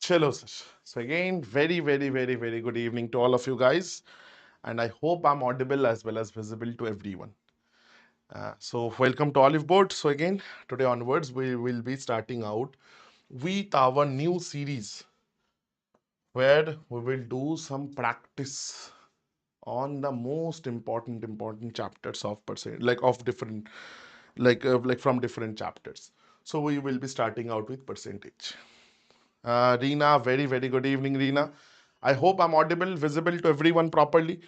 Chalo, sir. So again, very good evening to all of you guys. And I hope I'm audible as well as visible to everyone. So welcome to Oliveboard. So again, today onwards, we will be starting out with our new series where we will do some practice on the most important chapters of percent, like of different, like from different chapters. So we will be starting out with percentage. Reena, very good evening, Reena. I hope I'm audible, visible to everyone properly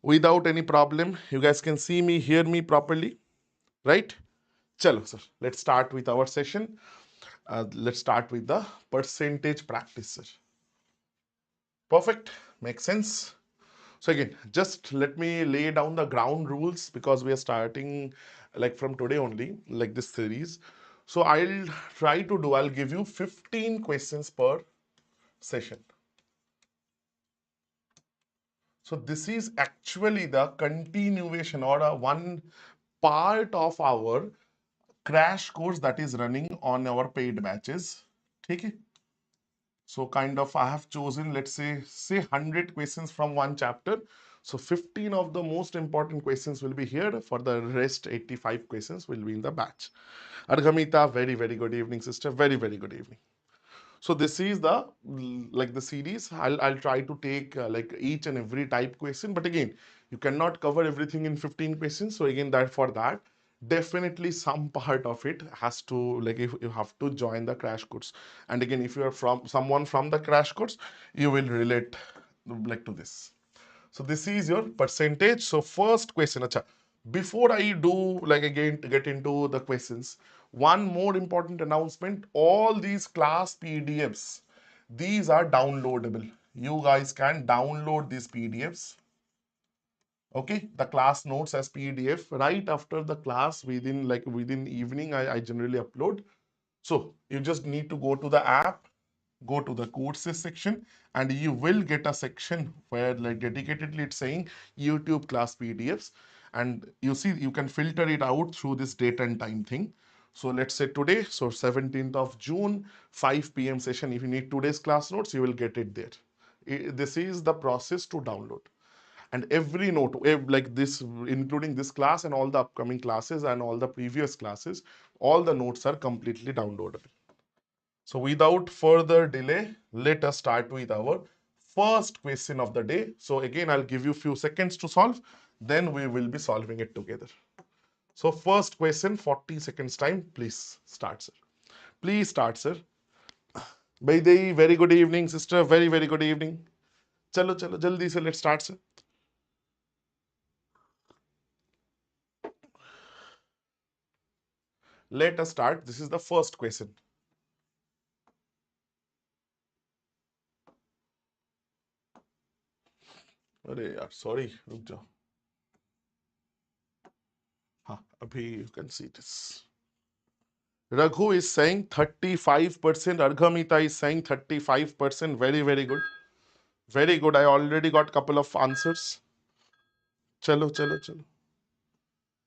without any problem. You guys can see me, hear me properly, right? Chalo, sir. Let's start with our session. Let's start with the percentage practice, sir. Perfect. Makes sense. So again, just let me lay down the ground rules because we are starting like from today only, like this series. So I'll give you 15 questions per session. So this is actually the continuation or a one part of our crash course that is running on our paid batches. Okay. So kind of I have chosen, let's say 100 questions from one chapter. So 15 of the most important questions will be here. For the rest 85 questions will be in the batch. Arghamita, very good evening, sister. Very good evening. So this is the like the series. I'll try to take like each and every type question, but again, you cannot cover everything in 15 questions. So again, that for that, definitely some part of it has to like if you have to join the crash course. And again, if you are from someone from the crash course, you will relate like to this. So this is your percentage. So first question, acha. Before I do like again to get into the questions, one more important announcement. All these class PDFs, these are downloadable. You guys can download these PDFs. Okay, the class notes as PDF right after the class within evening. I generally upload. So you just need to go to the app, go to the courses section, and you will get a section where like dedicatedly it's saying YouTube class PDFs. And you see you can filter it out through this date and time thing. So let's say today, so 17th of June, 5 p.m. session. If you need today's class notes, you will get it there. This is the process to download. And every note, like this, including this class and all the upcoming classes and all the previous classes, all the notes are completely downloadable. So without further delay, let us start with our first question of the day. So again, I'll give you few seconds to solve, then we will be solving it together. So first question, 40 seconds time, please start, sir. Please start, sir. Baidei, very good evening, sister. Very good evening. Chalo, jaldi se let's start, sir. Let us start. This is the first question. अरे यार, sorry, रुक जाओ. हाँ, अभी you can see this. Raghu is saying 35%. Arghamita is saying 35%. Very good. Very good. I already got couple of answers. Chalo.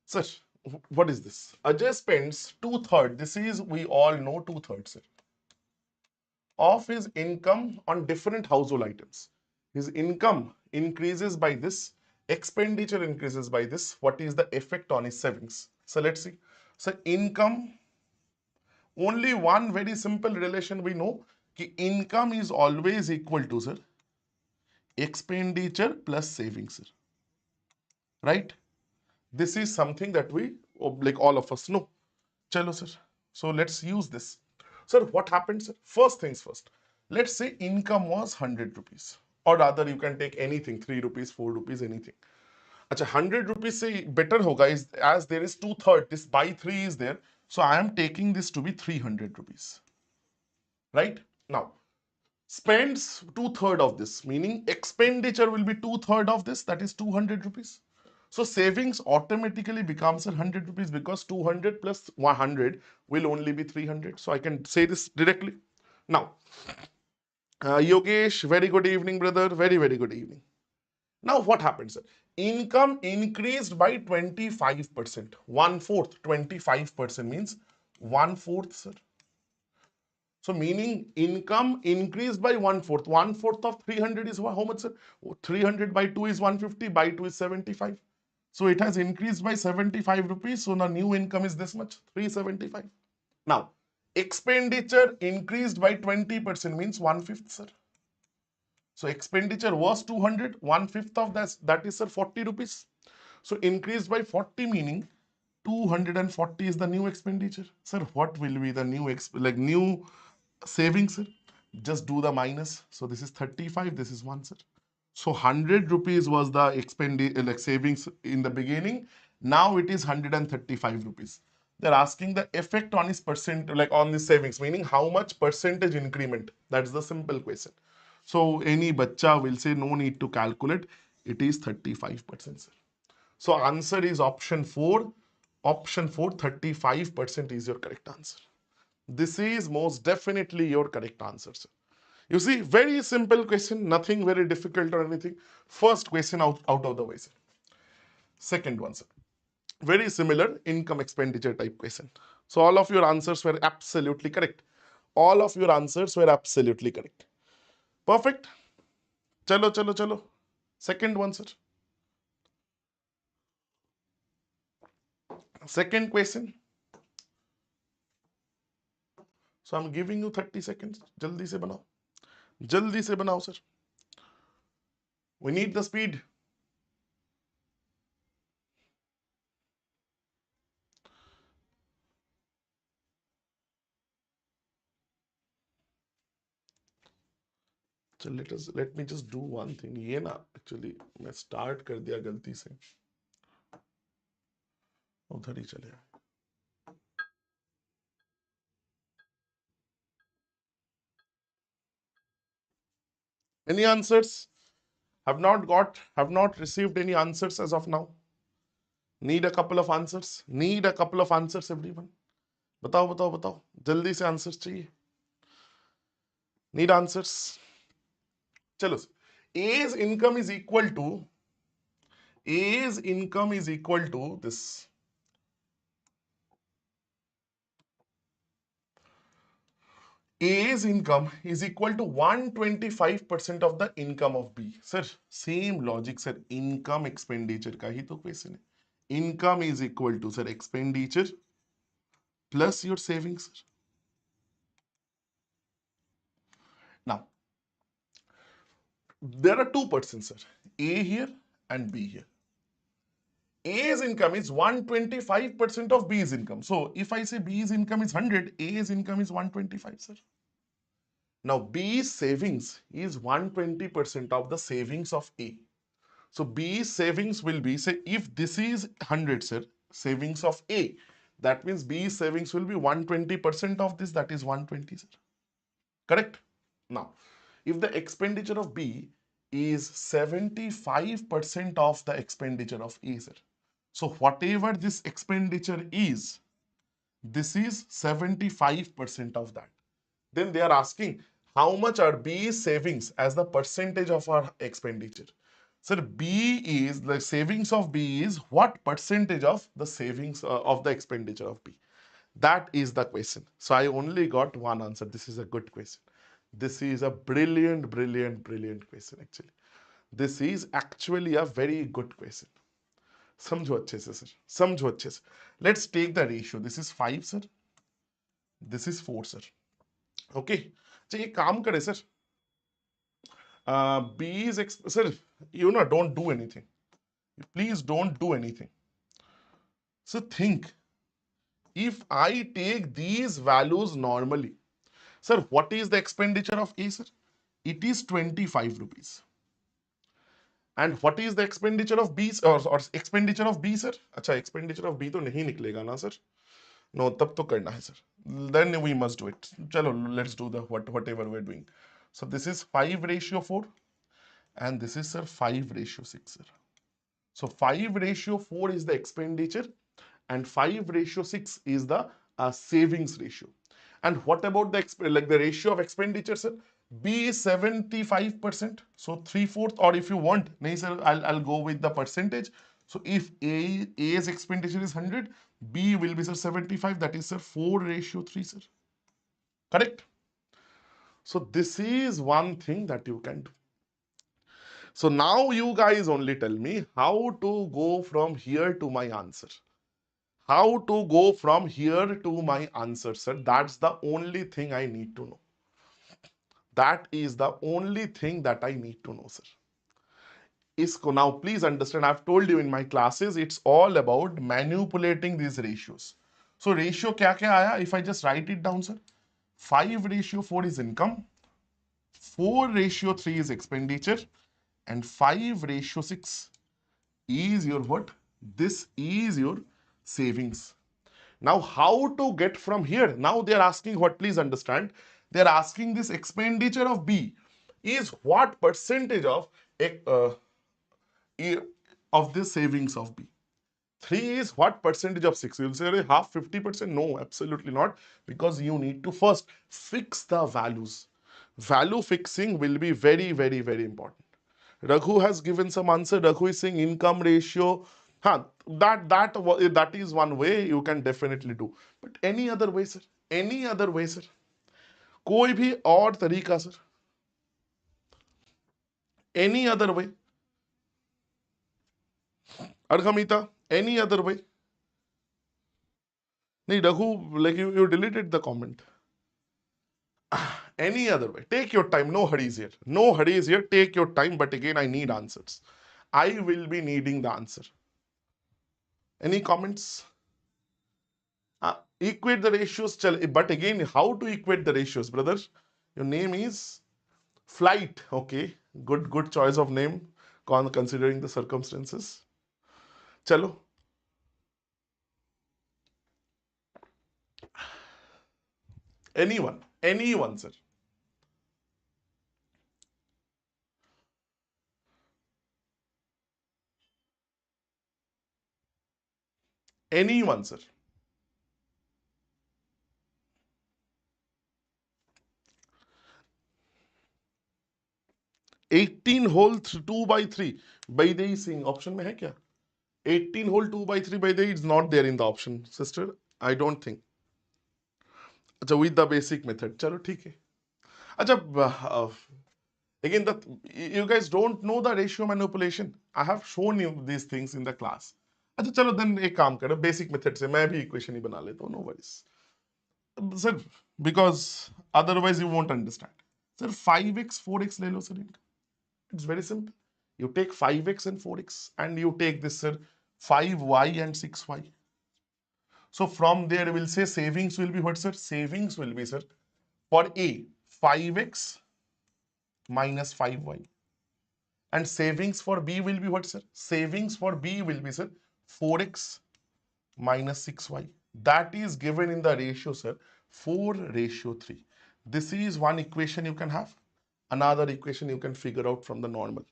Sir, what is this? Ajay spends two-thirds. This is, we all know two-thirds, sir, of his income on different household items. His income increases by this, expenditure increases by this. What is the effect on his savings? So let's see. So income, only one very simple relation we know, कि income is always equal to, sir, expenditure plus savings, sir. Right? This is something that we, like all of us know. Chalo, sir. So let's use this. Sir, what happens? First things first. Let's say income was 100 rupees. Or rather, you can take anything, 3 rupees, 4 rupees, anything. Acha, 100 rupees say better hoga is as there is two-thirds. This by 3 is there. So I am taking this to be 300 rupees. Right? Now, spends two-thirds of this, meaning expenditure will be two-thirds of this, that is 200 rupees. So savings automatically becomes 100 rupees because 200 plus 100 will only be 300. So I can say this directly. Now, Yogesh, very good evening, brother. Very good evening. Now, what happens? Income increased by 25%. One fourth, 25% means one fourth, sir. So meaning income increased by 1/4. 1/4 of 300 is how much, sir? 300 by 2 is 150, by 2 is 75. So it has increased by 75 rupees. So the new income is this much, 375. Now, expenditure increased by 20% means 1/5, sir. So expenditure was 200, 1/5 of that is, sir, 40 rupees. So increased by 40 meaning 240 is the new expenditure. Sir, what will be the new savings, sir? Just do the minus. So this is 35, this is 1, sir. So 100 rupees was the savings in the beginning. Now it is 135 rupees. They're asking the effect on his on the savings, meaning how much percentage increment. That's the simple question. So any bacha will say no need to calculate. It is 35%, sir. So answer is option 4. Option 4, 35% is your correct answer. This is most definitely your correct answer, sir. You see, very simple question, nothing very difficult or anything. First question out of the way, sir. Second one, sir. Very similar income expenditure type question. So all of your answers were absolutely correct. All of your answers were absolutely correct. Perfect. Chalo, chalo, chalo. Second one, sir. Second question. So I'm giving you 30 seconds. Jaldi se banao. Jaldi se banao, sir. We need the speed. So let me just do one thing. ये ना actually मैं start कर दिया गलती से. उधर ही चले. Any answers? Have not received any answers as of now. Need a couple of answers. Need a couple of answers, everyone. बताओ बताओ बताओ. जल्दी से answers चाहिए. Need answers. चलो. A's income is equal to this. A's income is equal to 125% of the income of B. Sir, same logic, sir. Income expenditure का ही तो question है. Income is equal to, sir, expenditure plus your savings, sir. Now, there are two persons, sir. A here and B here. A's income is 125% of B's income. So, if I say B's income is 100, A's income is 125, sir. Now, B's savings is 120% of the savings of A. So, B's savings will be, say, if this is 100, sir, savings of A, that means B's savings will be 120% of this, that is 120, sir. Correct? Now, if the expenditure of B is 75% of the expenditure of A, sir. So, whatever this expenditure is, this is 75% of that. Then they are asking how much are B's savings as the percentage of our expenditure. Sir, B is the savings of B is what percentage of the savings of the expenditure of B? That is the question. So I only got one answer. This is a good question. This is a brilliant question actually. This is actually a very good question. समझो अच्छे से sir, समझो अच्छे से. Let's take the ratio. This is 5, sir. This is 4, sir. Okay. अच्छा ये काम करे sir. B is sir, don't do anything. Please don't do anything. So think, if I take these values normally, sir, what is the expenditure of A, sir? It is 25 rupees. And what is the expenditure of B, or expenditure of B, sir? अच्छा, expenditure of B तो नहीं निकलेगा ना, sir? No, तब तो करना है, sir. Then we must do it. चलो, let's do the whatever we're doing. So this is 5:4, and this is, sir, 5:6, sir. So 5:4 is the expenditure, and 5:6 is the savings ratio. And what about the ratio of expenditure, sir? B is 75%. So 3/4, or if you want, nahi sir, I'll go with the percentage. So if A's expenditure is 100, B will be, sir, 75. That is, sir, 4:3, sir. Correct? So this is one thing that you can do. So now you guys only tell me how to go from here to my answer. How to go from here to my answer, sir. That's the only thing I need to know. That is the only thing that I need to know, sir. Isko, now please understand, I've told you in my classes, it's all about manipulating these ratios. So ratio kya kya aaya? If I just write it down, sir. 5:4 is income, 4:3 is expenditure, and 5:6 is your what? This is your savings. Now, how to get from here? Now they are asking what? Please understand. They are asking this expenditure of B is what percentage uh, of this savings of B. 3 is what percentage of 6? You'll say half, 50%. No, absolutely not. Because you need to first fix the values. Value fixing will be very, very, very important. Raghu has given some answer. Raghu is saying income ratio. Huh, that is one way you can definitely do. But any other way, sir? Any other way, sir? कोई भी और तरीका, sir? Any other way? Arghamita, any other way? No, Raghu, like you deleted the comment. Any other way? Take your time. No hurries here. No hurries here. Take your time. But again, I need answers. I will be needing the answer. Any comments? Equate the ratios. But again, how to equate the ratios, brother? Your name is Flight. Okay. Good choice of name, considering the circumstances. Chalo. Anyone, sir. Anyone, sir. 18 whole 2 by 3 by the Singh option में है क्या? 18 whole 2 by 3 by the is not there in the option, sister. I don't think. अच्छा, with the basic method. चलो ठीक है. अच्छा, again, you guys don't know the ratio manipulation. I have shown you these things in the class. अच्छा चलो then एक काम करो, basic method से मैं भी equation ही बना लेता हूँ. No worries. Sir, because otherwise you won't understand. Sir, 5x 4x ले लो sir. It's very simple. You take 5x and 4x and you take this, sir, 5y and 6y. So from there we'll say savings will be what, sir? Savings will be, sir, for A, 5x minus 5y. And savings for B will be what, sir? Savings for B will be, sir, 4x minus 6y. That is given in the ratio, sir, 4:3. This is one equation you can have. Another equation you can figure out from the normal.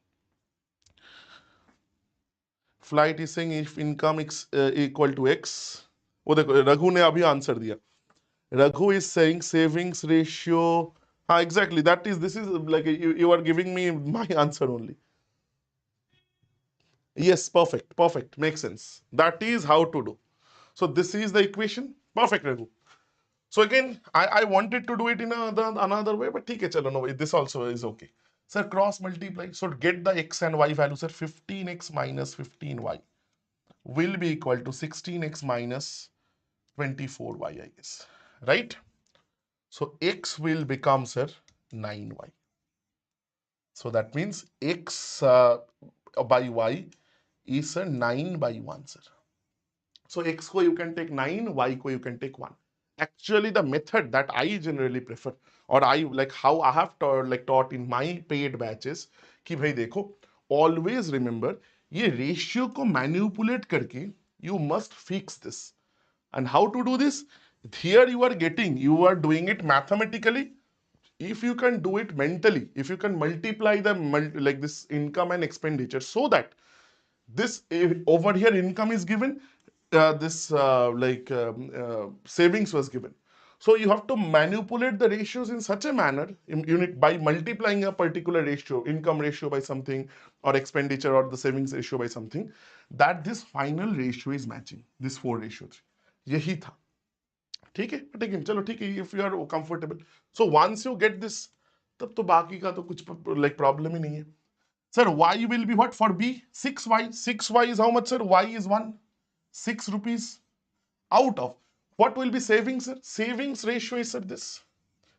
Flight is saying if income is equal to x. वो देखो रघु ने अभी answer दिया. Raghu is saying savings ratio. Exactly. This is like you are giving me my answer only. Yes, perfect. Makes sense. That is how to do. So this is the equation. Perfect, Raghu. So again, I wanted to do it in another way, but okay, chalo, no, this also is okay. Sir, cross multiply. So get the x and y value, sir. 15x minus 15y will be equal to 16x minus 24y, I guess. Right? So x will become, sir, 9y. So that means x by y is, sir, 9 by 1, sir. So x ko you can take 9, y ko you can take 1. Actually, the method that I generally prefer, or I like how I have taught in my paid batches, कि भाई देखो, always remember ये ratio को manipulate करके you must fix this. And how to do this? Here you are doing it mathematically. If you can do it mentally, if you can multiply the like this income and expenditure, so that this over here income is given, this savings was given. So you have to manipulate the ratios in such a manner, unit by multiplying a particular ratio, income ratio by something, or expenditure or the savings ratio by something, that this final ratio is matching this 4:3. यही था. ठीक है, but again, चलो ठीक है, if you are comfortable. So once you get this तब तो बाकी का तो कुछ like प्रॉब्लम ही नहीं है. Sir, y will be what for B? 6y. 6y is how much, sir? Y is 1. 6 rupees. Out of what will be savings, sir? Savings ratio is, sir, this.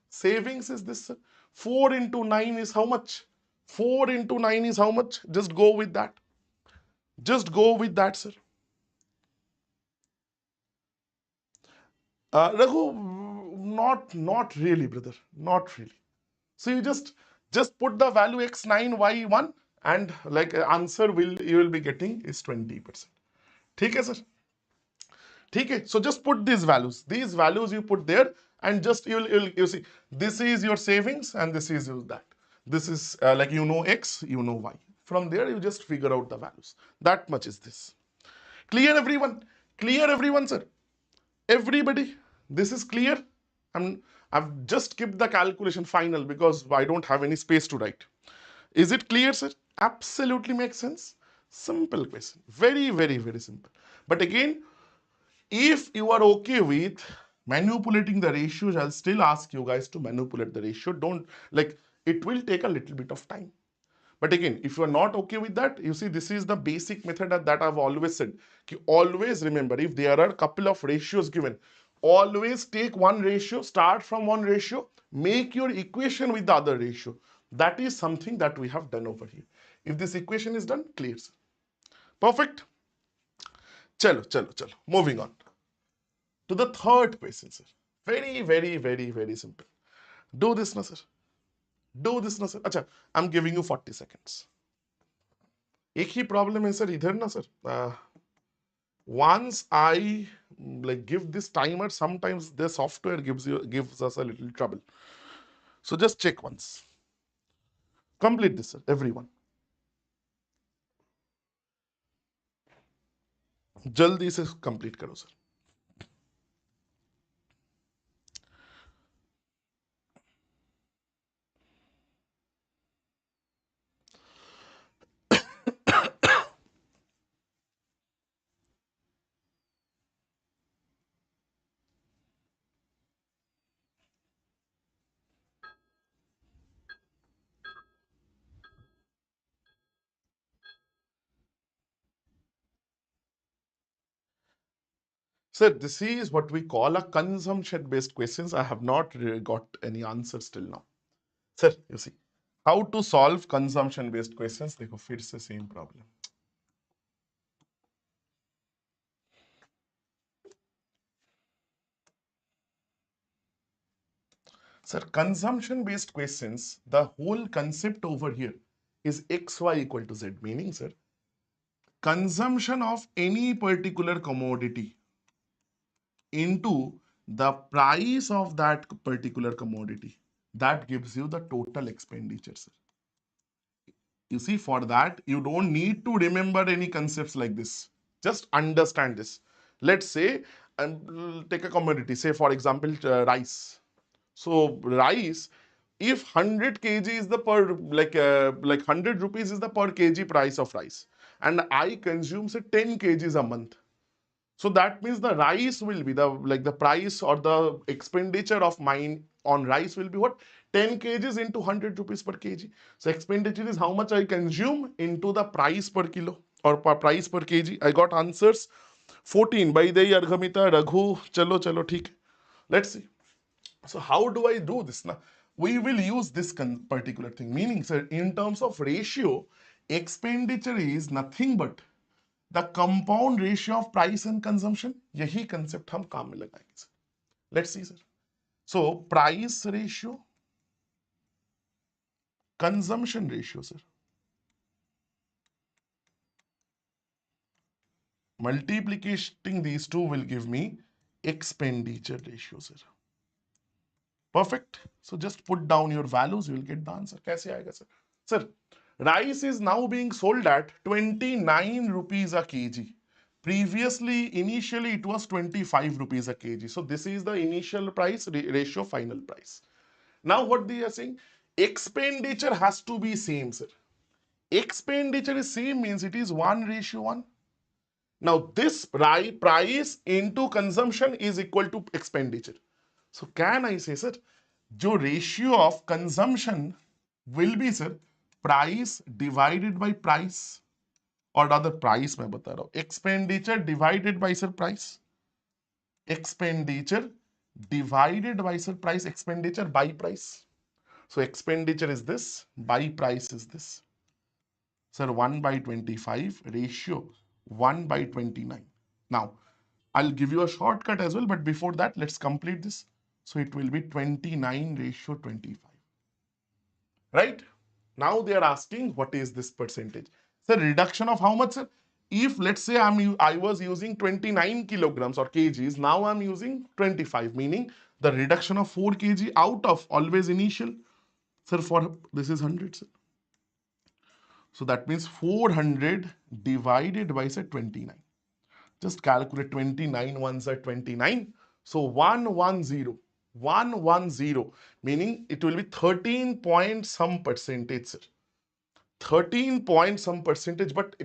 Savings is this, sir. 4 into 9 is how much? 4 into 9 is how much? Just go with that. Just go with that, sir. Raghu, not really, brother. Not really. So you just put the value x9 y1 and like answer you will be getting is 20%. ठीक है sir? ठीक है. So just put these values. These values you put there and just you see this is your savings and this is your that. This is like you know x, you know y. From there you just figure out the values. That much is this. Clear everyone? Clear everyone, sir? Everybody, this is clear. I've just kept the calculation final because I don't have any space to write. Is it clear, sir? Absolutely makes sense. Simple question. Very, very, very simple. But again, if you are okay with manipulating the ratios, I'll still ask you guys to manipulate the ratio. Don't like it will take a little bit of time. But again, if you are not okay with that, you see, this is the basic method that I've always said. Always remember, if there are a couple of ratios given, always take one ratio, start from one ratio, make your equation with the other ratio. That is something that we have done over here. If this equation is done, clear. Perfect. Chalo, chalo, chalo. Moving on to the third question, sir. Very, very, very, very simple. Do this, na, sir. Do this, na, sir. Acha, I'm giving you 40 seconds. एक ही problem है sir इधर ना sir. Once I like give this timer, sometimes the software gives us a little trouble. So just check once. Complete this, sir, everyone. जल्दी से complete करो sir. Sir, this is what we call a consumption-based questions. I have not really got any answers till now. Sir, you see, how to solve consumption-based questions? देखो फिर से same problem. Sir, consumption-based questions, the whole concept over here is xy equal to z, meaning, sir, consumption of any particular commodity into the price of that particular commodity. That gives you the total expenditure, sir. You see, for that, you don't need to remember any concepts like this. Just understand this. Let's say, and take a commodity, say for example, rice. So rice, if 100 kg is the per, like 100 rupees is the per kg price of rice, and I consume say 10 kgs a month. So that means the rice will be the price or the expenditure of mine on rice will be what? 10 kgs into 100 rupees per kg. So expenditure is how much I consume into the price per kilo or per price per kg. I got answers. 14 by the Arghamita, Raghu, chalo, chalo, theek. Let's see. So how do I do this now? We will use this particular thing. Meaning, sir, in terms of ratio, expenditure is nothing but the compound ratio of price and consumption. यही concept हम काम में लगाएंगे sir. Let's see, sir. So price ratio, consumption ratio, sir. Multiplicating these two will give me expenditure ratio, sir. Perfect. So just put down your values, you will get the answer. कैसे आएगा sir? Sir, rice is now being sold at 29 rupees a kg. Previously, initially it was 25 rupees a kg. So this is the initial price ratio, final price. Now what they are saying, expenditure has to be same, sir. Expenditure is same means it is 1:1. Now this price into consumption is equal to expenditure. So can I say, sir, जो ratio of consumption will be sir price divided by price, और rather price मैं बता रहा हूं, expenditure divided by sir price, expenditure divided by sir price, expenditure by price. So expenditure is this, by price is this. Sir, 1 by 25 ratio 1 by 29. Now I'll give you a shortcut as well, but before that, let's complete this. So it will be 29 ratio 25. Right? Now they are asking what is this percentage? So reduction of how much, sir? If let's say I was using 29 kilograms or kgs, now I'm using 25, meaning the reduction of 4 kg out of always initial. Sir, for this is 100, sir. So that means 400 divided by say 29. Just calculate 29 ones are 29. So 110, 110, meaning it will be 13 point some percentage, sir. 13 point some percentage, but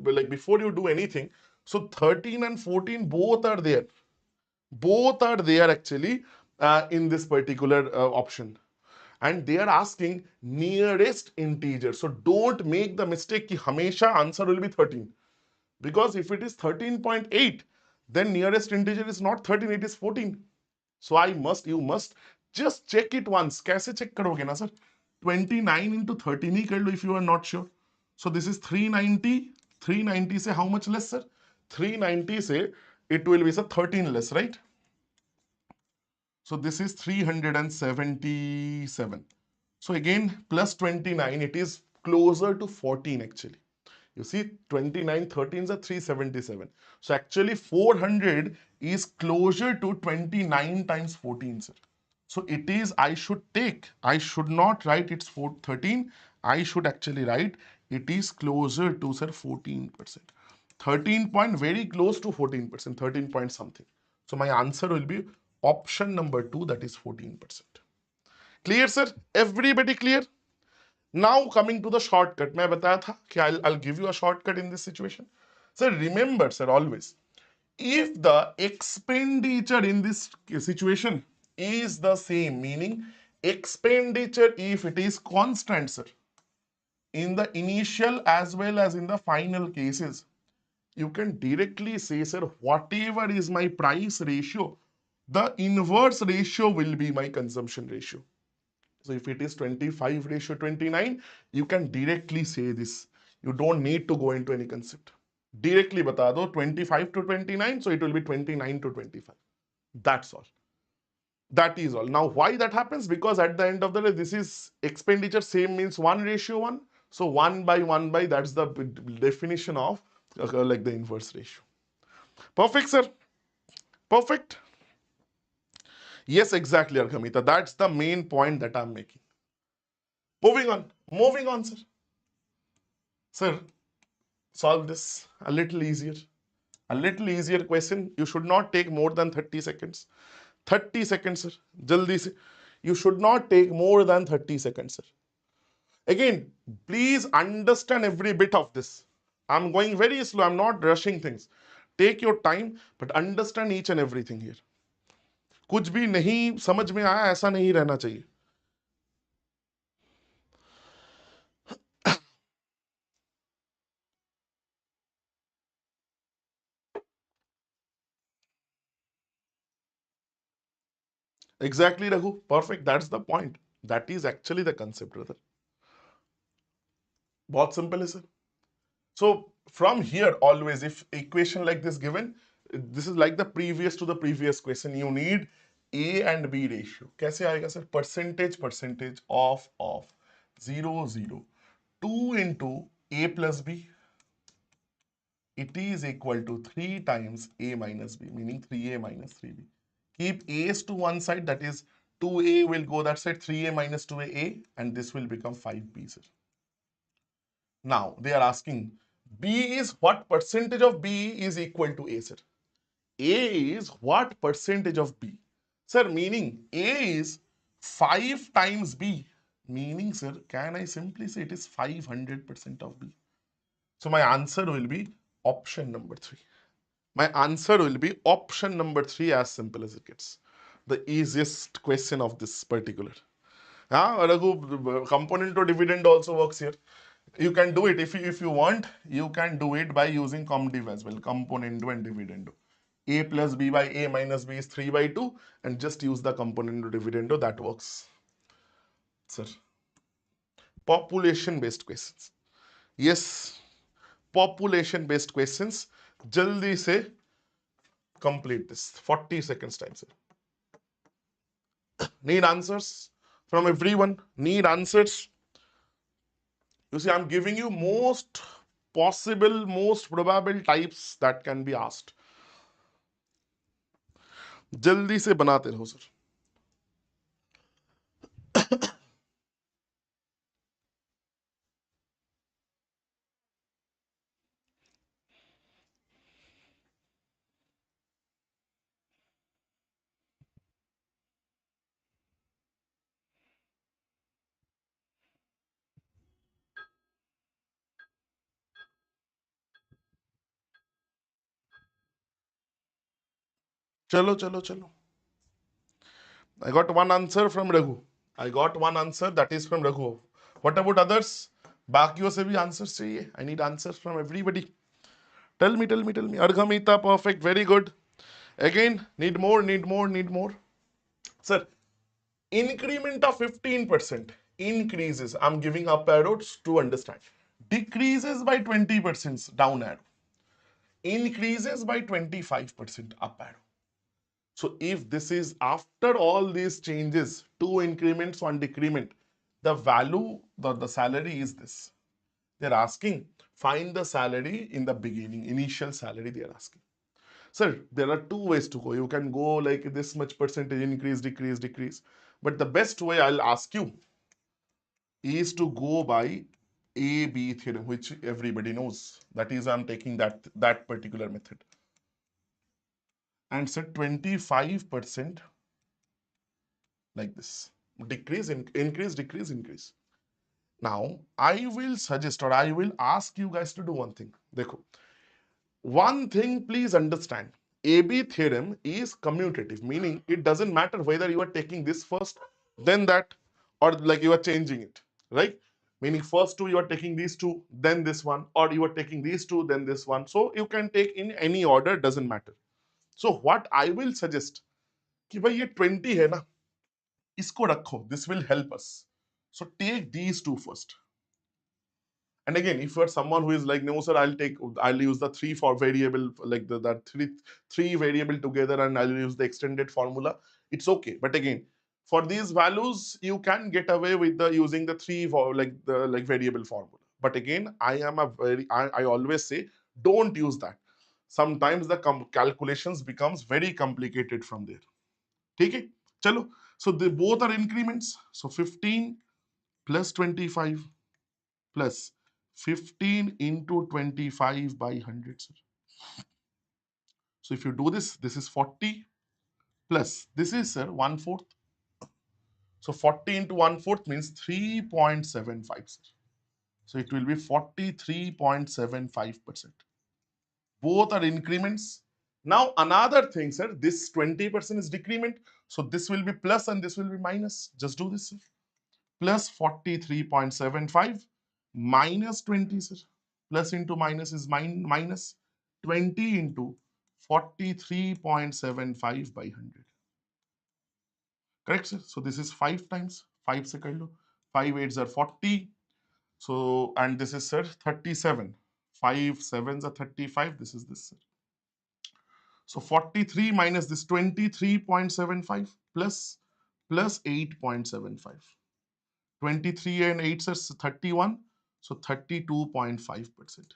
like before you do anything, so 13 and 14 both are there. Both are there actually in this particular option. And they are asking nearest integer. So don't make the mistake ki hamesha answer will be 13. Because if it is 13.8, then nearest integer is not 13, it is 14. So you must just check it once. कैसे check करोगे ना sir? 29 into 13 ही कर लो if you are not sure. So this is 390. 390 से how much less, sir? 390 से it will be sir 13 less, right? So this is 377. So again plus 29, it is closer to 14 actually. You see 29 13s are 377. So actually 400 is closer to 29 times 14, sir. So it is, I should not write it's 13. I should actually write it is closer to, sir, 14%. 13 point very close to 14%, 13 point something. So my answer will be option number 2, that is 14%. Clear, sir? Everybody clear? Now coming to the shortcut, मैं बताया था कि I'll give you a shortcut in this situation. Sir, remember, sir, always, if the expenditure in this situation is the same, meaning expenditure if it is constant, sir, in the initial as well as in the final cases, you can directly say, sir, whatever is my price ratio, the inverse ratio will be my consumption ratio. So if it is 25 ratio 29, you can directly say this. You don't need to go into any concept. Directly bata do 25 to 29, so it will be 29 to 25. That's all. That is all. Now, why that happens? Because at the end of the day, this is expenditure, same means 1 ratio 1. So 1 by 1 by, that's the definition of like the inverse ratio. Perfect, sir. Perfect. Yes, exactly, Arghamita. That's the main point that I'm making. Moving on. Moving on, sir. Sir, solve this a little easier. A little easier question. You should not take more than 30 seconds. 30 seconds, sir. Jaldi se. You should not take more than 30 seconds, sir. Again, please understand every bit of this. I'm going very slow. I'm not rushing things. Take your time, but understand each and everything here. कुछ भी नहीं समझ में आया ऐसा नहीं रहना चाहिए. Exactly, Raghu. Perfect. That's the point. That is actually the concept, brother. बहुत simple है, sir. So from here, always, if equation like this given, this is like the previous to the previous question. You need A and B ratio. कैसे आएगा, sir? Percentage of 0, 0. 2 into A plus B. It is equal to 3 times A minus B, meaning 3A minus 3B. Keep A's to one side, that is 2A will go that side, 3A minus 2A, and this will become 5B, sir. Now, they are asking, B is what percentage of B is equal to A, sir? A is what percentage of B? Sir, meaning A is 5 times B. Meaning, sir, can I simply say it is 500% of B? So my answer will be option number 3. My answer will be option number 3, as simple as it gets. The easiest question of this particular. Raghu, component to dividend also works here. You can do it if you want. You can do it by using comdiv as well. Component and dividend. A plus b by a minus b is 3 by 2, and just use the component to dividend. That works, sir. Population based questions. Yes, population based questions. Jaldi se complete this. 40 seconds time, sir. Need answers from everyone. Need answers. You see, I'm giving you most possible, most probable types that can be asked. जल्दी से बनाते रहो sir. चलो चलो चलो. I got one answer from Raghu. I got one answer that is from Raghu. What about others? बाकियों से भी answers चाहिए. I need answers from everybody. Tell me, tell me, tell me. Arghamita, perfect, very good. Again, need more, need more, need more. Sir, increment of 15% increases. I'm giving up arrows to understand. Decreases by 20%, down arrow. Increases by 25%, up arrow. So if this is after all these changes, 2 increments, 1 decrement, the value, the salary is this. They're asking, find the salary in the beginning, initial salary they are asking. Sir, there are 2 ways to go. You can go like this much percentage increase, decrease, decrease. But the best way I'll ask you is to go by A-B theorem, which everybody knows. That is, I'm taking that particular method. And set 25% like this. Decrease, increase, decrease, increase. Now, I will suggest or I will ask you guys to do one thing. Dekho. One thing, please understand. AB theorem is commutative, meaning it doesn't matter whether you are taking this first, then that, or like you are changing it, right? Meaning first 2 you are taking these 2, then this one, or you are taking these 2, then this one. So you can take in any order, doesn't matter. So what I will suggest, कि भाई ये 20 है ना, इसको रखो. This will help us. So take these 2 first. And again, if you're someone who is like, no, sir, I'll use the 3 for variable, like that three variable together, and I'll use the extended formula. It's okay. But again, for these values, you can get away with using the 3 for like variable formula. But again, I always say, don't use that. Sometimes the calculations becomes very complicated from there. Okay? Chalo. So they both are increments. So 15 plus 25 plus 15 into 25 by 100. Sir. So if you do this, this is 40 plus this is, sir, 1/4. So 40 into 1/4 means 3.75. Sir. So it will be 43.75%. Both are increments. Now another thing, sir, this 20% is decrement. So this will be plus and this will be minus. Just do this, sir. Plus 43.75 minus 20, sir. Plus into minus is minus 20 into 43.75 by 100. Correct, sir? So this is 5 times 5 second. 5 8s are 40. So, and this is, sir, 37. 5 7s are 35. This is this, sir. So 43 minus this 23.75 plus 8.75. 23 and 8 is 31, so 32.5%.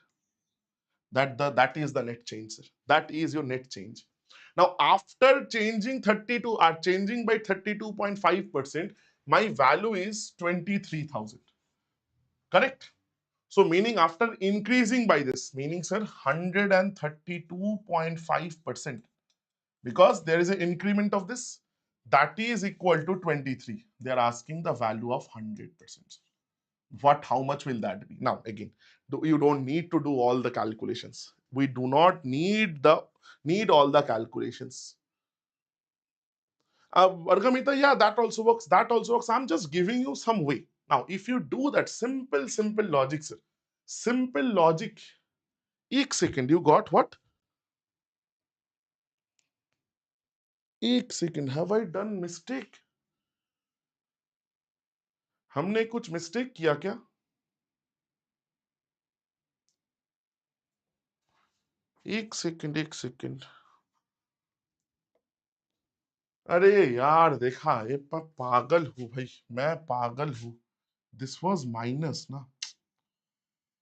That is the net change, sir. That is your net change. Now, after changing 32, changing by 32.5%, my value is 23,000. Correct? So, meaning after increasing by this, meaning, sir, 132.5%, because there is an increment of this, that is equal to 23. They are asking the value of 100%. How much will that be? Now again, you don't need to do all the calculations. We do not need all the calculations. Argamita, yeah, that also works. That also works. I'm just giving you some way. Now, if you do that simple logic, sir, simple logic, एक second, you got what? एक second, have I done mistake? हमने कुछ mistake किया क्या? एक second, एक second. अरे यार देखा, ये पागल हूं भाई, मैं पागल हूं. दिस वाज माइनस ना.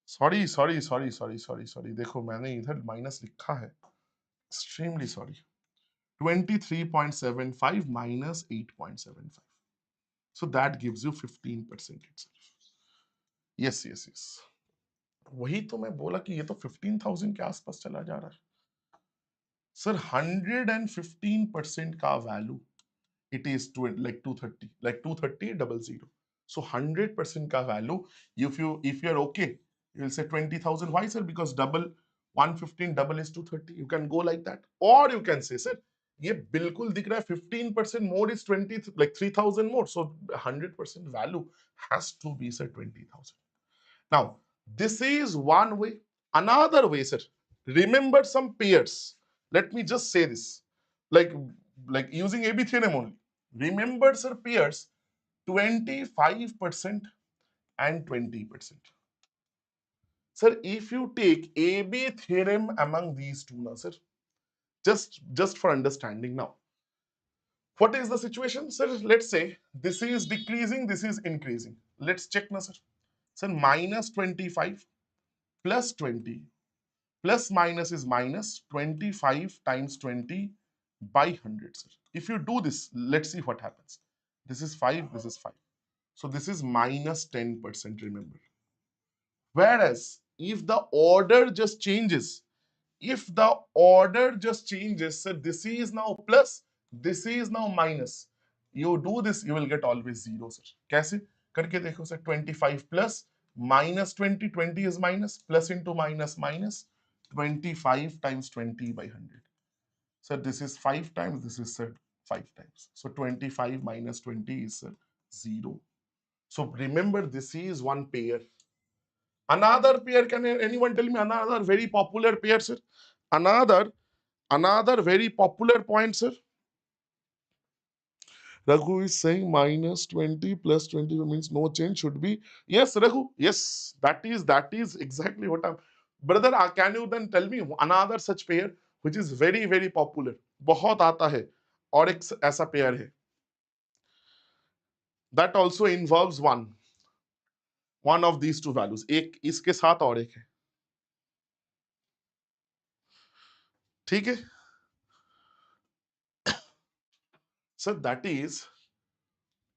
Sorry sorry sorry sorry sorry sorry, देखो मैंने इधर माइनस लिखा है. Extremely sorry. 23.75 minus 8.75. So that gives you 15% itself. Yes, yes, yes. वही तो मैं बोला कि ये तो 15,000 के आसपास चला जा रहा है. सर 115% का value, it is like 230, like 230,000. So 100% का value, if you're okay, you'll say 20,000. Why, sir? Because double 115 double is 230. You can go like that, or you can say, sir, ये बिल्कुल दिख रहा है 15% more is 20, like 3,000 more. So 100% value has to be, sir, 20,000. Now, this is one way. Another way, sir, remember some pairs. Let me just say this, like using AB theorem only. Remember, sir, pairs 25% and 20%. Sir, if you take AB theorem among these two, now, sir, just for understanding now, what is the situation, sir? Let's say this is decreasing, this is increasing. Let's check now, sir. Sir, minus 25 plus 20. Plus minus is minus 25 times 20 by 100, sir. If you do this, let's see what happens. This is 5, this is 5. So this is minus 10%, remember. Whereas if the order just changes, sir, this is now plus, this is now minus. You do this, you will get always 0, sir. कैसे? करके देखो sir. 25 plus minus 20, 20 is minus, plus into minus minus, 25 times 20 by 100. So this is 5 times, this is, sir, 5 times. So 25 minus 20 is, sir, 0. So remember, this is one pair. Another pair, can anyone tell me another very popular pair, sir? Another very popular point, sir. Raghu is saying minus 20 plus 20 means no change should be. Yes, Raghu. Yes, that is exactly what I'm. Brother, can you then tell me another such pair which is very very popular? बहुत आता है और एक ऐसा pair है. That also involves one of these two values. एक इसके साथ और एक है. ठीक है? So that is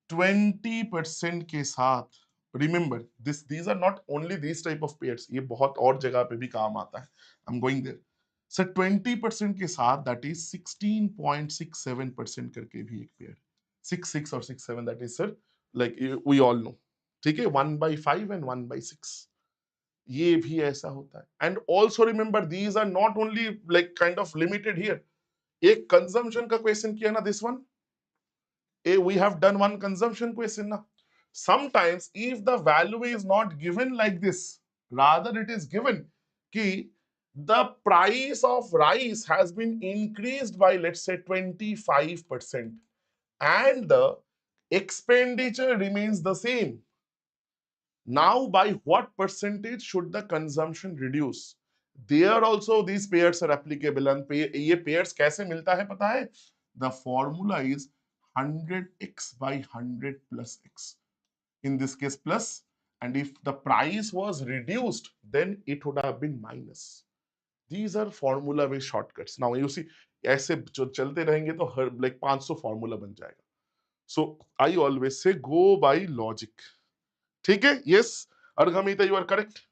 20% के साथ. Remember, these are not only these type of pairs. ये बहुत और जगह पे भी काम आता है. I'm going there. So 20% के साथ, that is 16.67% करके भी एक pair. 66 or 67, that is, sir, like we all know. ठीक है? 1/5 and 1/6. ये भी ऐसा होता है. And also remember, these are not only like kind of limited here. एक consumption का question किया ना, this one. We have done one consumption question now. Sometimes if the value is not given like this, rather it is given कि the price of rice has been increased by, let's say, 25% and the expenditure remains the same. Now, by what percentage should the consumption reduce? There also these pairs are applicable. And ये pairs कैसे मिलता है पता है? The formula is 100x by 100 plus x. In this case plus, and if the price was reduced, then it would have been minus. These are formula based shortcuts. Now you see, ऐसे जो चलते रहेंगे तो हर like 500 formula बन जाएगा. So I always say go by logic. ठीक है? Yes, Arghamita, you are correct.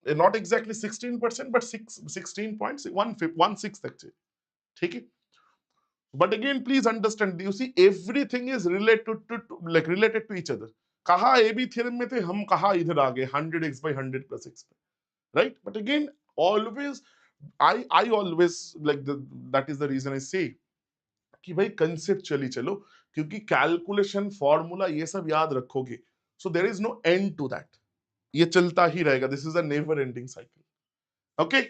Not exactly 16%, but 16.16 actually. ठीक है? But again, please understand, you see, everything is related to each other. कहा AB theorem में थे हम, कहा इधर आ गए 100x by 100 plus x, right? But again, always I always that is the reason I say कि भाई कंसेप्चुअली चलो, क्योंकि कैलकुलेशन फॉर्मूला ये सब याद रखोगे, so there is no end to that, ये चलता ही रहेगा, this is a never ending cycle. Okay,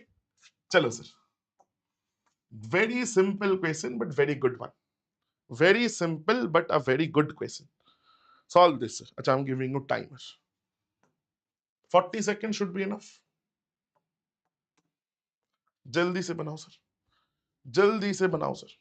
चलो sir, very simple question but very good one, very simple but a very good question. Solve this, sir. Acha, I'm giving you timer. 40 seconds should be enough. जल्दी से बनाओ sir, जल्दी से बनाओ sir.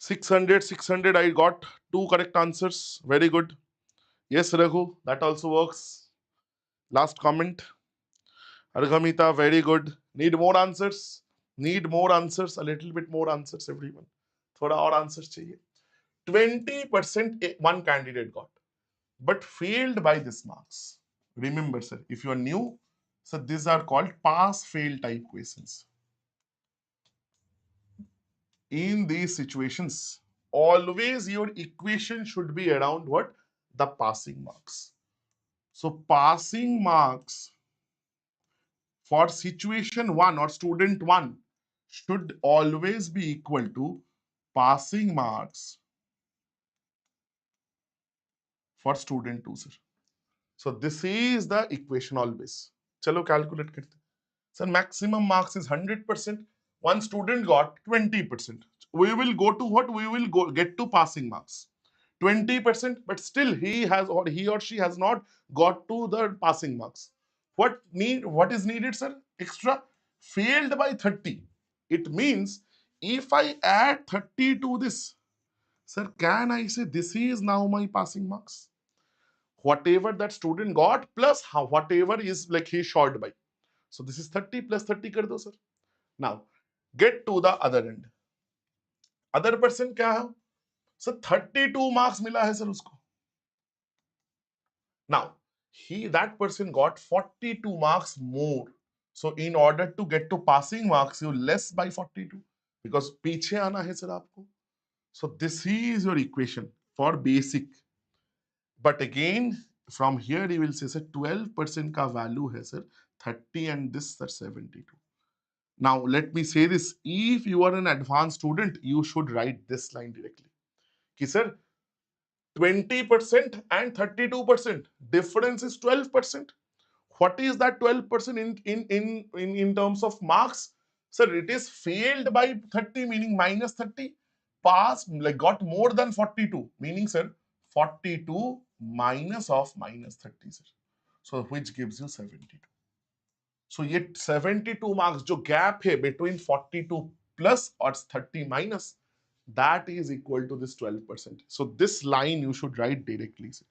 600, 600, I got two correct answers. Very good. Yes, Raghu, that also works. Last comment. Arghamita, very good. Need more answers? Need more answers? A little bit more answers, everyone. थोड़ा और answers चाहिए. 20% one candidate got, but failed by this marks. Remember, sir, if you are new, so these are called pass-fail type questions. In these situations, always your equation should be around what? The passing marks. So passing marks for situation 1 or student 1 should always be equal to passing marks for student 2, sir. So this is the equation always. Chalo calculate karte. So maximum marks is 100%. One student got 20%. We will go to what? We will go get to passing marks. 20%, but still he or she has not got to the passing marks. What is needed, sir? Extra. Failed by 30. It means if I add 30 to this, sir, can I say this is now my passing marks? Whatever that student got plus whatever is like he short by. So this is 30 plus 30 kar do, sir. Now get to the other end. Other person क्या है? So 32 marks मिला है sir उसको. Now that person got 42 marks more. So in order to get to passing marks, you less by 42 because पीछे आना है sir आपको. So this is your equation for basic. But again, from here you will say sir 12% का value है sir 30 and this sir 72. Now let me say this: if you are an advanced student, you should write this line directly. Ki sir 20% and 32% difference is 12%. What is that 12% in terms of marks? Sir, it is failed by 30, meaning minus 30. Passed, like got more than 42, meaning sir 42 minus of minus 30, sir. So which gives you 72. So ये 72 marks जो gap है between 42 plus or 30 minus, that is equal to this 12%. So this line you should write directly, sir.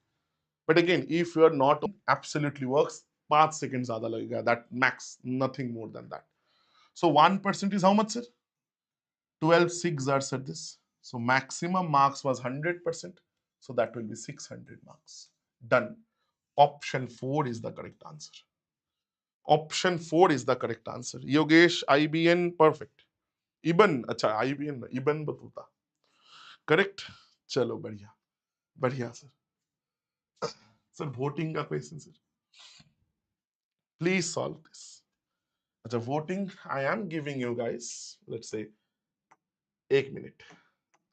But again, if you are not, absolutely works. 5 seconds ज़्यादा लगेगा, that max, nothing more than that. So 1% is how much, sir? 12 6 are, sir, this. So maximum marks was 100%. So that will be 600 marks. Done. Option 4 is the correct answer. Option 4 is the correct answer. Yogesh, IBN, perfect. Iban, अच्छा IBN, Iban Batuta. Correct? चलो बढ़िया, बढ़िया sir. Sir, voting का question, sir. Please solve this. अच्छा, voting, I am giving you guys, let's say, 1 minute.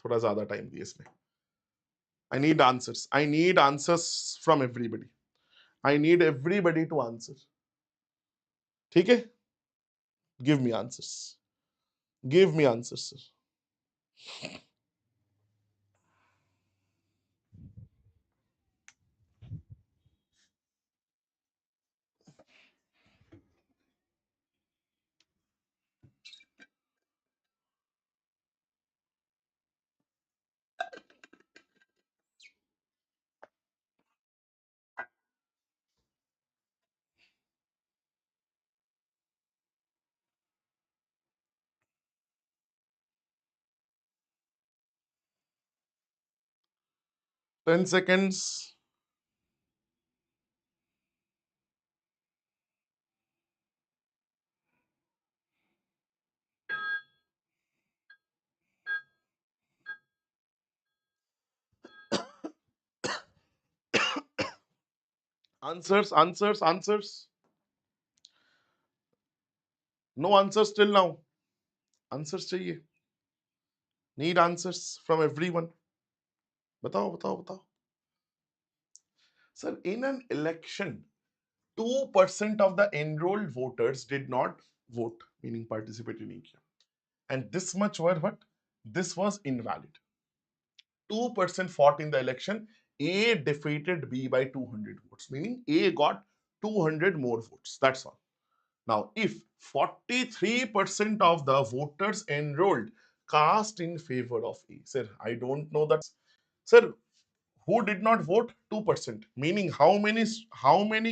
थोड़ा ज़्यादा time दिए इसमें. I need answers. I need answers from everybody. I need everybody to answer. ठीक है? Give me answers. Give me answers, sir. 10 seconds. Answers, answers, answers. No answers till now. Answers चाहिए. Need answers from everyone. बताओ बताओ बताओ. Sir, in an election, 2% of the enrolled voters did not vote, meaning participate in it. And this much were what? This was invalid. 2% fought in the election. A defeated B by 200 votes, meaning A got 200 more votes. That's all. Now, if 43% of the voters enrolled cast in favor of A, sir, I don't know that. Sir, who did not vote? 2%, meaning how many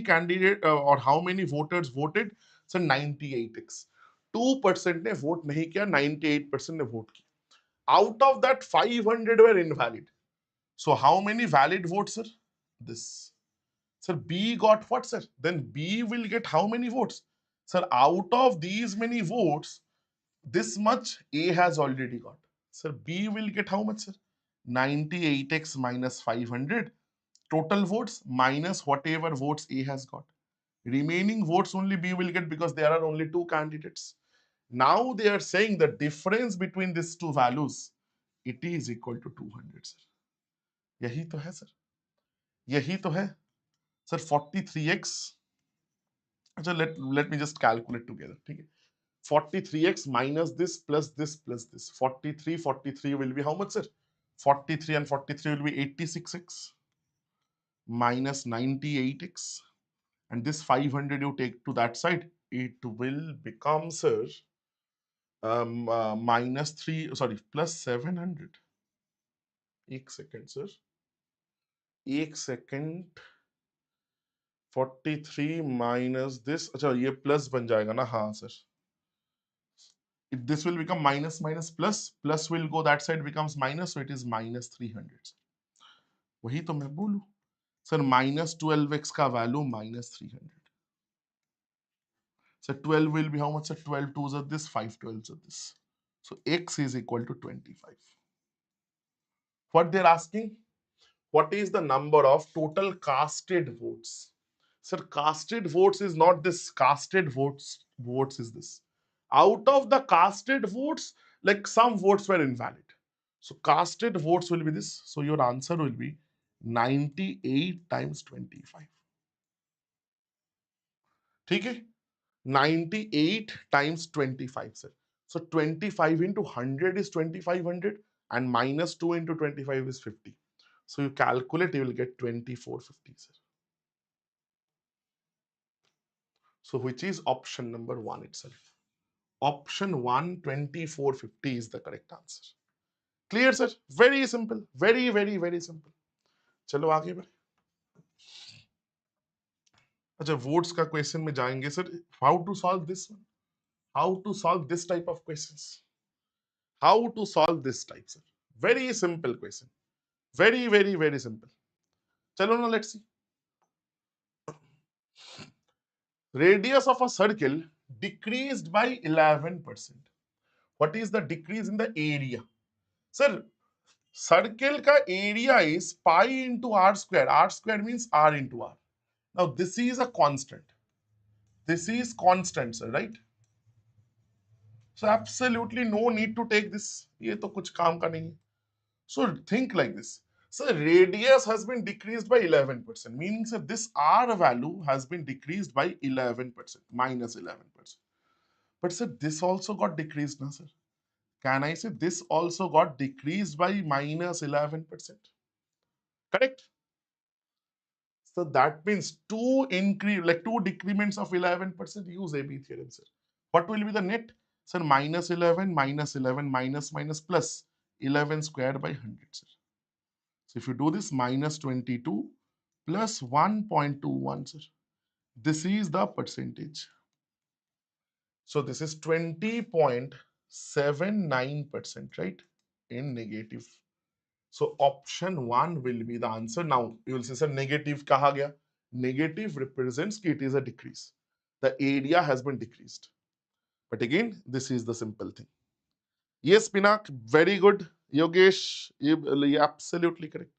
candidate or how many voters voted? So 98x. 2% ने vote नहीं किया, 98% ने vote किया. Out of that, 500 were invalid. So how many valid votes, sir? This. Sir, B got what, sir? Then B will get how many votes? Sir, out of these many votes, this much A has already got. Sir, B will get how much, sir? 98x minus 500. Total votes minus whatever votes A has got. Remaining votes only B will get because there are only two candidates. Now they are saying the difference between these two values, it is equal to 200, sir. यही तो है sir, यही तो है sir. 43x, अच्छा, let me just calculate together. ठीक है, 43x minus this plus this plus this. 43 will be how much, sir? 43 and 43 will be 86x minus 98x, and this 500 you take to that side, it will become, sir, minus 3, sorry, plus 700. एक second, sir. एक second. 43 minus this, अच्छा ये plus बन जाएगा ना? हाँ sir. This will become minus minus plus, plus will go that side, becomes minus, so it is minus 300. वही तो मैं बोलूं सर, minus 12x का value minus 300. So 12 will be how much, sir? 12 twos are this, 5 12s are this. So x is equal to 25. What they're asking? What is the number of total casted votes? Sir, casted votes is not this. Casted votes is this. Out of the casted votes, like some votes were invalid. So casted votes will be this. So your answer will be 98 times 25. ठीक है? 98 times 25, sir. So 25 into 100 is 2500, and minus 2 into 25 is 50. So you calculate, you will get 2450, sir. So which is option number 1 itself. Option 1, 2450 is the correct answer. Clear, sir? Very simple. Very, very, very simple. चलो आगे बढ़े. अच्छा, votes का question में जाएंगे, sir. How to solve this one? How to solve this type of questions? How to solve this type, sir? Very simple question. Very, very, very simple. चलो ना, let's see. Radius of a circle decreased by 11%. What is the decrease in the area? Sir, circle ka area is pi into r square. R square means r into r. Now this is a constant. This is constant, sir, right? So absolutely no need to take this. ये तो कुछ काम का नहीं है. So think like this. So radius has been decreased by 11%, meaning sir, this r value has been decreased by 11%, minus 11%. But sir, this also got decreased, na sir? Can I say this also got decreased by minus 11%? Correct? So that means two decrements of 11%. Use AB theorem, sir. What will be the net? Sir, minus 11, minus 11, minus minus plus 11 squared by 100, sir. So if you do this, minus 22 plus 1.21, sir. This is the percentage. So this is 20.79%, right? In negative. So option 1 will be the answer. Now you will say, sir, negative kaha gaya? Negative represents that it is a decrease. The area has been decreased. But again, this is the simple thing. Yes, Pinak, very good. Yogesh, absolutely correct.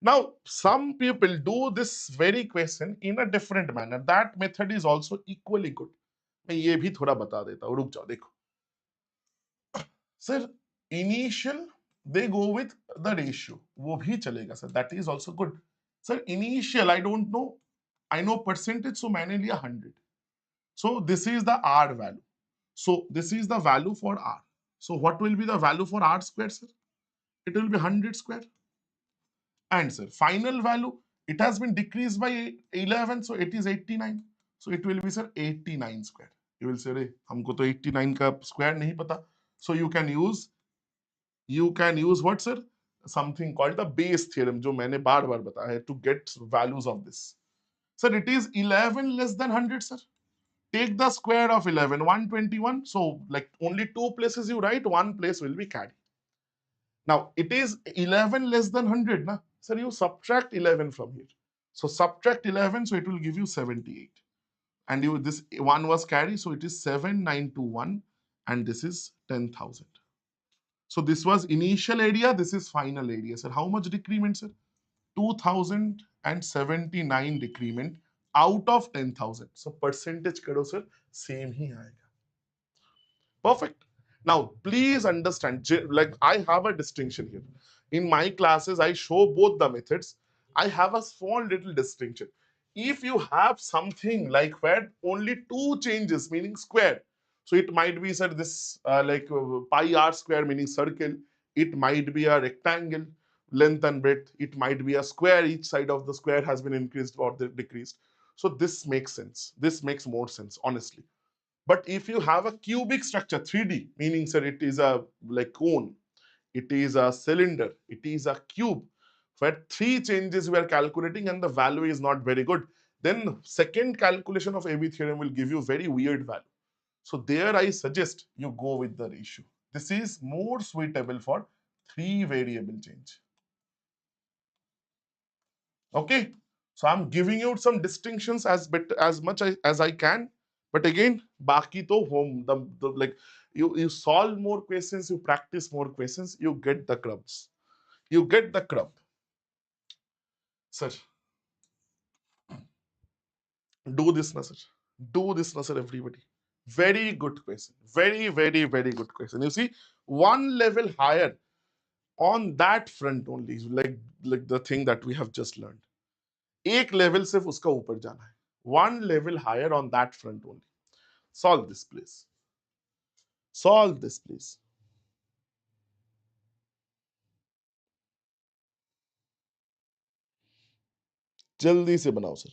Now, some people do this very question in a different manner. That method is also equally good. मैं ये भी थोड़ा बता देता हूँ, रुक जाओ देखो. Sir, initial they go with the ratio. वो भी चलेगा sir. That is also good. Sir, initial I don't know. I know percentage, so मैंने लिया 100. So this is the R value. So this is the value for R. So what will be the value for R square, sir? It will be 100 square. And sir, final value, it has been decreased by 11, so it is 89. So it will be, sir, 89 square. You will say, "Re, हमको तो 89 का square नहीं पता." So you can use what, sir? Something called the base theorem, जो मैंने बार-बार बताया है, to get values of this. Sir, it is 11 less than 100, sir. Take the square of 11, 121. So like only two places you write, one place will be carry. Now it is 11 less than 100, na? Sir, you subtract 11 from here. So subtract 11, so it will give you 78. And you this one was carry, so it is 7921, and this is 10,000. So this was initial area, this is final area. Sir, how much decrement, sir? 2079 decrement out of 10,000. So percentage karo, sir, same ही आएगा. Perfect. Now, please understand, like I have a distinction here. In my classes, I show both the methods. I have a small little distinction. If you have something like where only two changes, meaning square, so it might be, sir, this pi r square, meaning circle. It might be a rectangle, length and breadth. It might be a square. Each side of the square has been increased or decreased. So this makes sense. This makes more sense, honestly. But if you have a cubic structure, 3D, meaning, sir, it is a like cone, it is a cylinder, it is a cube, where three changes we are calculating and the value is not very good, then second calculation of AB theorem will give you very weird value. So there I suggest you go with the ratio. This is more suitable for three variable change. Okay, so I'm giving you some distinctions as much as I can, but again, baki to home the like you solve more questions, you practice more questions, you get the crumbs, you get the crumb. Sir, do this, na sir. Do this, na sir. Everybody, very good question, very good question. You see, one level higher on that front only, like the thing that we have just learned. एक level सिर्फ उसका ऊपर जाना है. One level higher on that front only. Solve this, please. Solve this, please. जल्दी से बनाओ sir.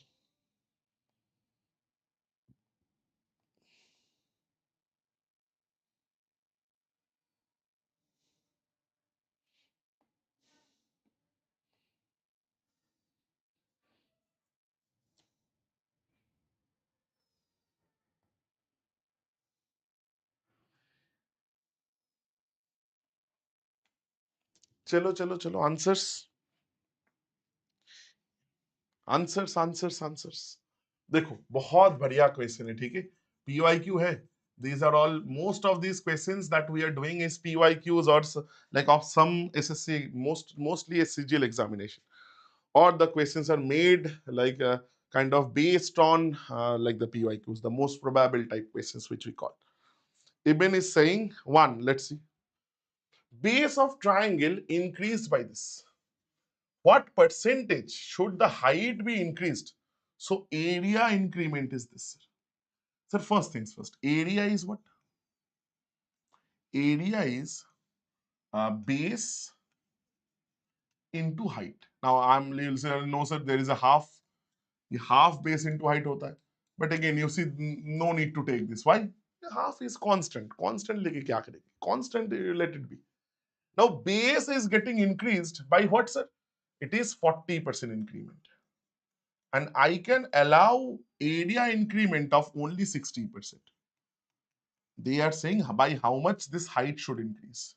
चलो चलो चलो, आंसर्स आंसर्स आंसर्स आंसर्स. देखो, बहुत बढ़िया क्वेश्चन है, ठीक है. PYQ है. These are all, most of these questions that we are doing is PYQs or like of some SSC, mostly a CGL examination, or the questions are made like kind of based on like the PYQs, the most probable type questions which we call. Ibn is saying one, let's see. Base of triangle increased by this. What percentage should the height be increased? So area increment is this. Sir, first things first. Area is what? Area is base into height. Now you'll say, no sir, there is a half. The half base into height hota hai. But again, you see, no need to take this. Why? The half is constant. Constant leke kya karegi? Constant, let it be. Now base is getting increased by what, sir? It is 40% increment. And I can allow area increment of only 60%. They are saying by how much this height should increase.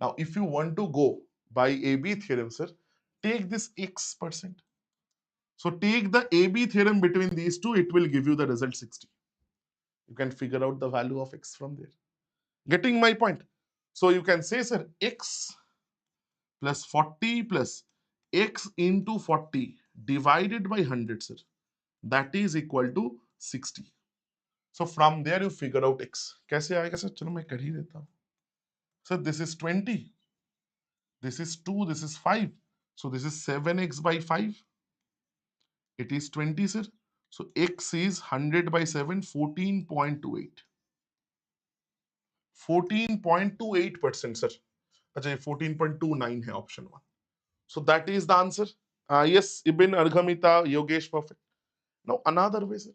Now, if you want to go by AB theorem, sir, take this X%. So take the AB theorem between these two, it will give you the result 60. You can figure out the value of X from there. Getting my point? So you can say, sir, X plus 40 plus x into 40 divided by 100, sir, that is equal to 60. So from there you figure out x. कैसे आएगा sir? चलो मैं कर ही देता हूँ. So this is 20, this is 2, this is 5. So this is 7x by 5. It is 20, sir. So x is 100 by 7, 14.28. 14.28%, sir. अच्छा, 14.29 है option 1. So that is the answer. Yes, Ibn Arghamita, Yogesh, perfect. Now another way, sir.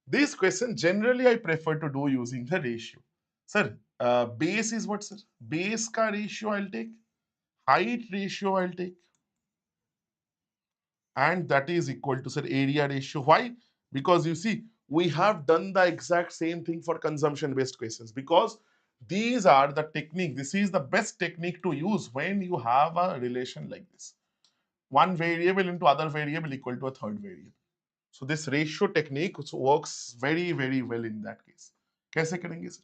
This question generally I prefer to do using the ratio. Sir, base is what, sir? Base ka ratio I'll take. Height ratio I'll take. And that is equal to, sir, area ratio. Why? Because you see, we have done the exact same thing for consumption based questions, because these are the technique. This is the best technique to use when you have a relation like this. One variable into other variable equal to a third variable. So this ratio technique works very, very well in that case. कैसे करेंगे sir?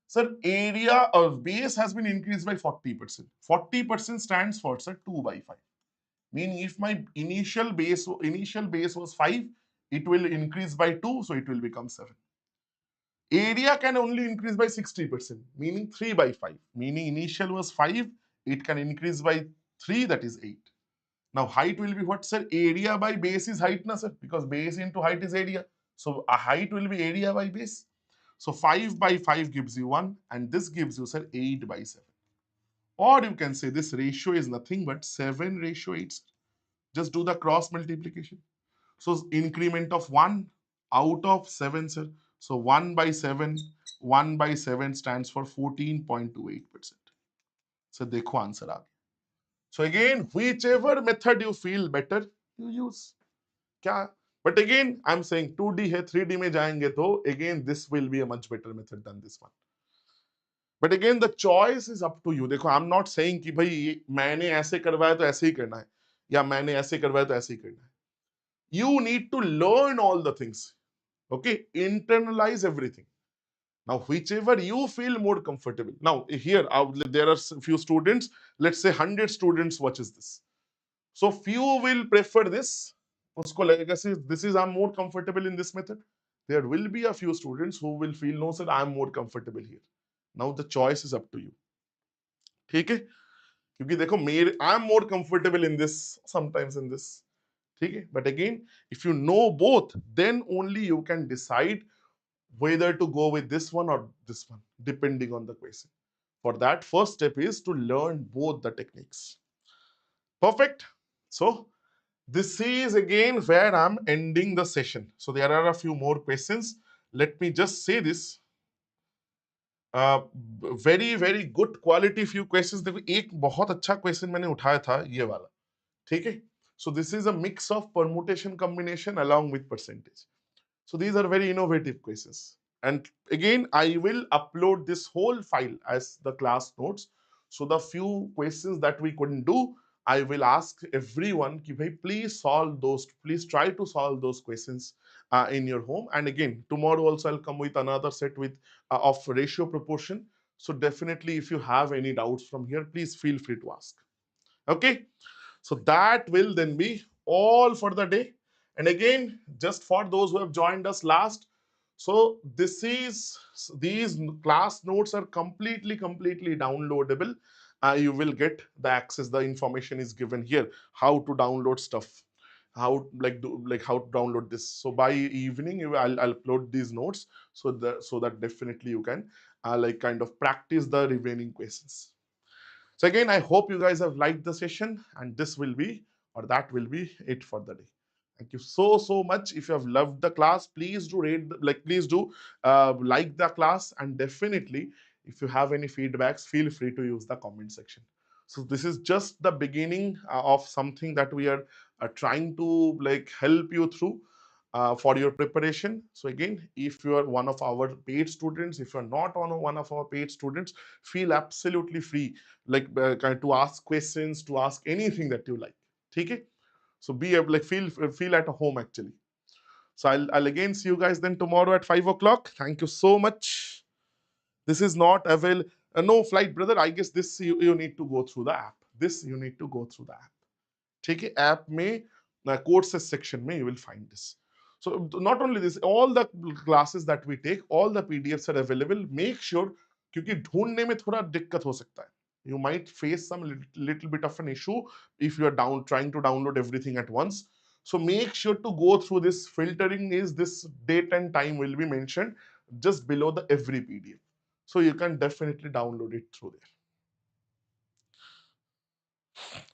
Sir, area of base has been increased by 40%. 40% stands for, sir, 2 by 5. Meaning if my initial base was 5, it will increase by 2, so it will become 7. Area can only increase by 60%, meaning 3 by 5. Meaning initial was 5, it can increase by 3, that is 8. Now height will be what, sir? Area by base is height, na, sir? Because base into height is area. So a height will be area by base. So 5 by 5 gives you 1, and this gives you, sir, 8 by 7. Or you can say this ratio is nothing but 7 ratio 8. Just do the cross multiplication. So increment of 1 out of 7, sir. So 1 by 7, 1 by 7 stands for 14.28%. So देखो answer आ गया. So again, whichever method you feel better, you use. क्या? But again, I'm saying 2D है, 3D में जाएंगे तो again this will be a much better method than this one. But again, the choice is up to you. देखो, I'm not saying कि भाई मैंने ऐसे करवाया तो ऐसे ही करना है, या मैंने ऐसे करवाया तो ऐसे ही करना है. You need to learn all the things. Okay, internalize everything. Now, whichever you feel more comfortable. Now, here there are few students. Let's say 100 students watches this. So few will prefer this. उसको लगेगा this is I'm more comfortable in this method. There will be a few students who will feel no sir I'm more comfortable here. Now the choice is up to you. ठीक है? क्योंकि देखो मेरे I am more comfortable in this, sometimes in this. ठीक है? But again, if you know both, then only you can decide whether to go with this one or this one, depending on the question. For that, first step is to learn both the techniques. Perfect. So this is again where I'm ending the session. So there are a few more questions. Let me just say this. Very very good quality few questions. देखो एक बहुत अच्छा question मैंने उठाया था ये वाला. ठीक है? So this is a mix of permutation combination along with percentage. So these are very innovative questions. And again, I will upload this whole file as the class notes. So the few questions that we couldn't do, I will ask everyone, ki bhai, please solve those, please try to solve those questions in your home. And again, tomorrow also I'll come with another set with of ratio proportion. So definitely if you have any doubts from here, please feel free to ask. Okay. So that will then be all for the day. And again, just for those who have joined us last, so these class notes are completely downloadable. You will get the access. The information is given here. How to download stuff. How how to download this. So by evening, I'll upload these notes so that definitely you can kind of practice the remaining questions. So again, I hope you guys have liked the session, and this will be, or that will be it for the day. Thank you so much. If you have loved the class, please do please do like the class, and definitely if you have any feedbacks, feel free to use the comment section. So this is just the beginning of something that we are trying to help you through for your preparation. So again, if you are one of our paid students, if you're not one of our paid students, feel absolutely free to ask questions, to ask anything that you like. Okay? So be feel at home actually. So I'll again see you guys then tomorrow at 5 o'clock. Thank you so much. This is not available. No flight, brother. I guess this you need to go through the app. This you need to go through the app. ठीक है, app में courses section में you will find this. So not only this, all the classes that we take, all the PDFs are available. Make sure, क्योंकि ढूंढने में थोड़ा दिक्कत हो सकता है. You might face some little bit of an issue if you are trying to download everything at once. So make sure to go through this. Filtering is this date and time will be mentioned just below the every PDF. So you can definitely download it through there.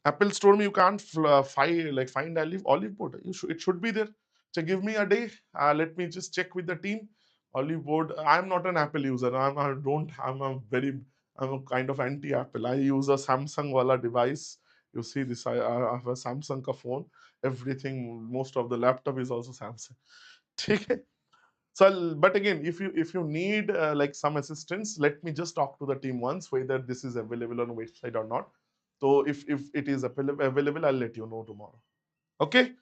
Apple Store me you can't find Oliveboard. It should be there. So give me a day. Let me just check with the team. Oliveboard. I'm not an Apple user. I don't. I'm a kind of anti-Apple. I use a Samsung wala device. You see this. I have a Samsung ka phone. Everything. Most of the laptop is also Samsung. ठीक है? So, but again, if you need like some assistance, let me just talk to the team once whether this is available on website or not. So if it is available, I'll let you know tomorrow. Okay.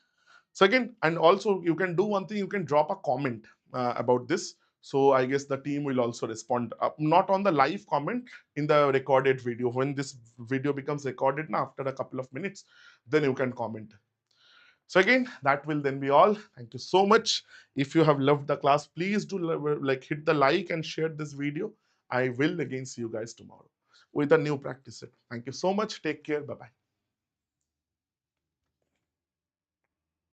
So again, and also you can do one thing. You can drop a comment about this. So I guess the team will also respond. Not on the live comment, in the recorded video. When this video becomes recorded now after a couple of minutes, then you can comment. So again, that will then be all. Thank you so much. If you have loved the class, please do like hit the like and share this video. I will again see you guys tomorrow with a new practice set. Thank you so much. Take care. Bye bye.